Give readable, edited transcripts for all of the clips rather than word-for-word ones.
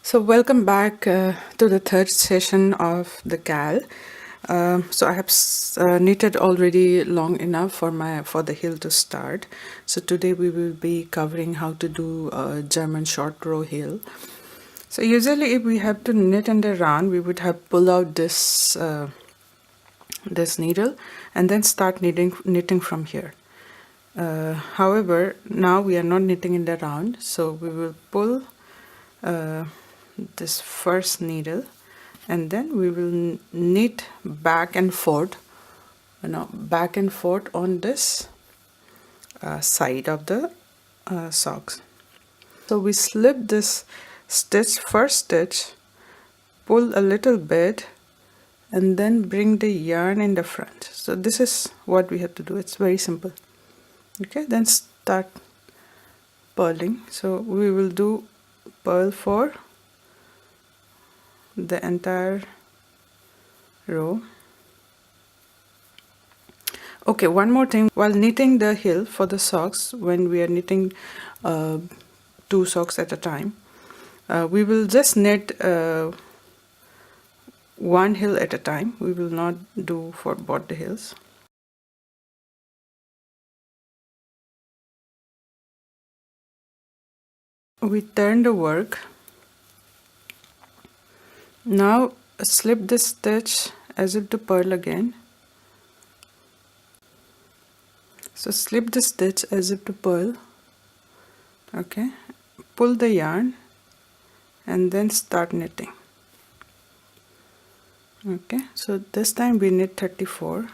So welcome back to the third session of the CAL. So I have knitted already long enough for the heel to start. So today we will be covering how to do a German short row heel. So usually if we have to knit in the round, we would have pull out this needle and then start knitting from here. However, now we are not knitting in the round, so we will pull this first needle and then we will knit back and forth, back and forth on this side of the socks. So we slip this first stitch, pull a little bit and then bring the yarn in the front. So this is what we have to do. It's very simple. Okay, then start purling. So we will do purl for the entire row. Okay, one more thing. While knitting the heel for the socks, when we are knitting two socks at a time, we will just knit one heel at a time. We will not do for both the heels. We turn the work. Now slip this stitch as if to purl again. So slip the stitch as if to purl. Okay, pull the yarn and then start knitting. Okay, so this time we knit 34.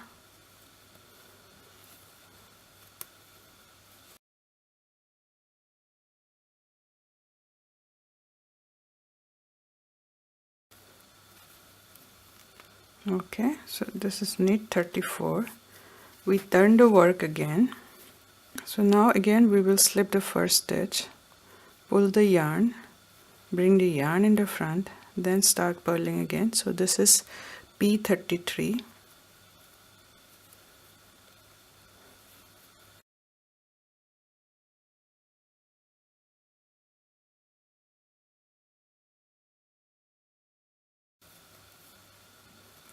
Okay, so this is knit 34. We turn the work again. So now again we will slip the first stitch, pull the yarn, bring the yarn in the front, then start purling again. So this is P33.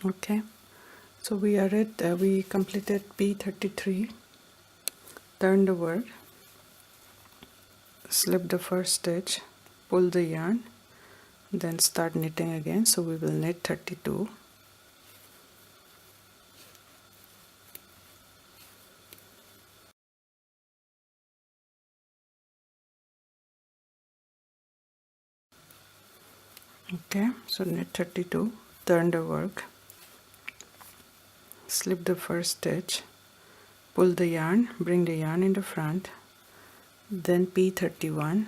Okay, so we are at we completed P33. Turn the work, slip the first stitch, pull the yarn, then start knitting again. So we will knit 32. Okay, so knit 32, turn the work, slip the first stitch, pull the yarn, bring the yarn in the front, then P31.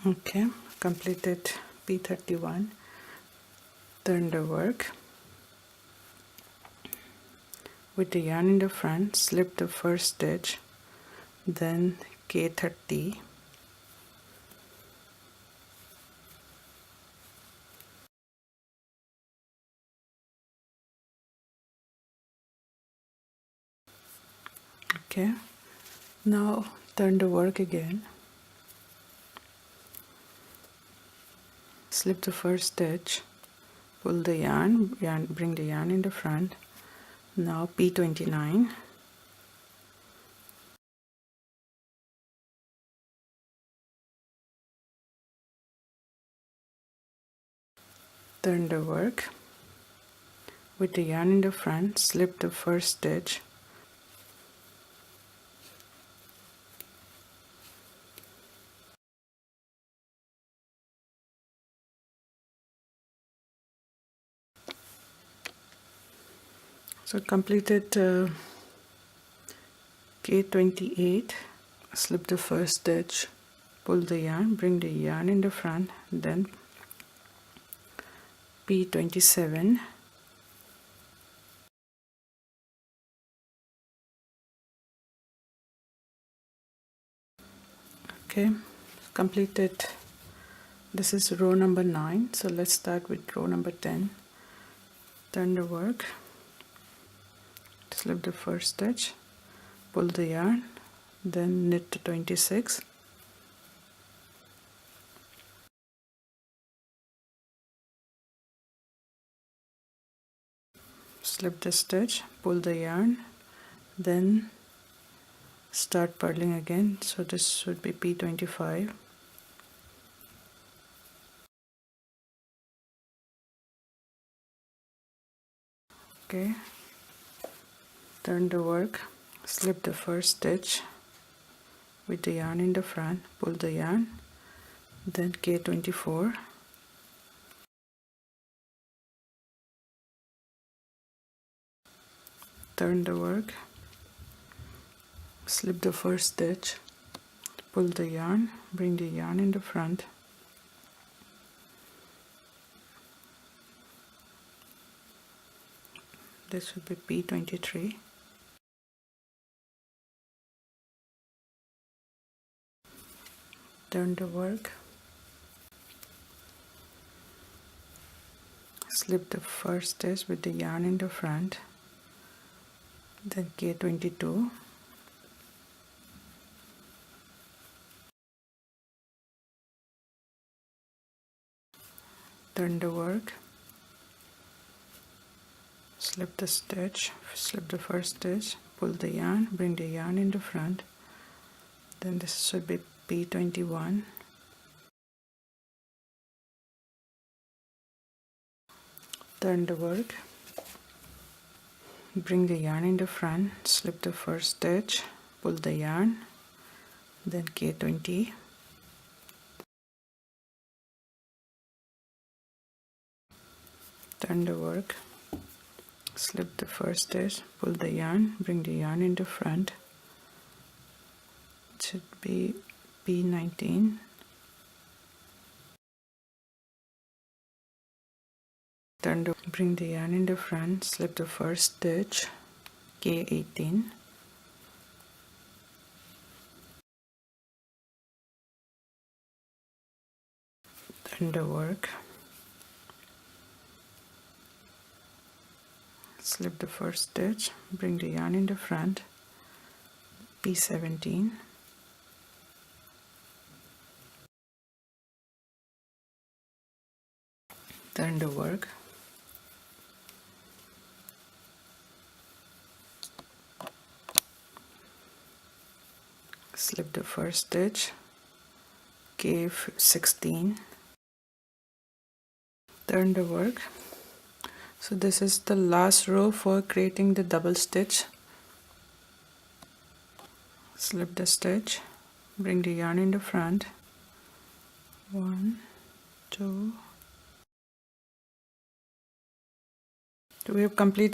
Okay, completed P31, turn the work. With the yarn in the front, slip the first stitch, then K30. Okay, now turn the work again. Slip the first stitch, pull the yarn, bring the yarn in the front. Now P29. Turn the work. With the yarn in the front, slip the first stitch, so completed K28, slip the first stitch, pull the yarn, bring the yarn in the front, then P27. Okay, completed. This is row number 9, so let's start with row number 10. Turn the work, slip the first stitch, pull the yarn, then knit to 26, slip the stitch, pull the yarn, then start purling again. So this should be P25. Okay, turn the work, slip the first stitch with the yarn in the front, pull the yarn, then K24, turn the work, slip the first stitch, pull the yarn, bring the yarn in the front, this would be P23, turn the work, slip the first stitch with the yarn in the front, then K22, turn the work, slip the stitch, slip the first stitch, pull the yarn, bring the yarn in the front, then this should be P21, turn the work, bring the yarn in the front, slip the first stitch, pull the yarn, then K20, turn the work, slip the first stitch, pull the yarn, bring the yarn in the front, it should be P19, bring the yarn in the front, slip the first stitch, K18, turn the work, slip the first stitch, bring the yarn in the front, P17, turn the work, slip the first stitch, K16, turn the work. So this is the last row for creating the double stitch. Slip the stitch, bring the yarn in the front, 1, 2, we have completed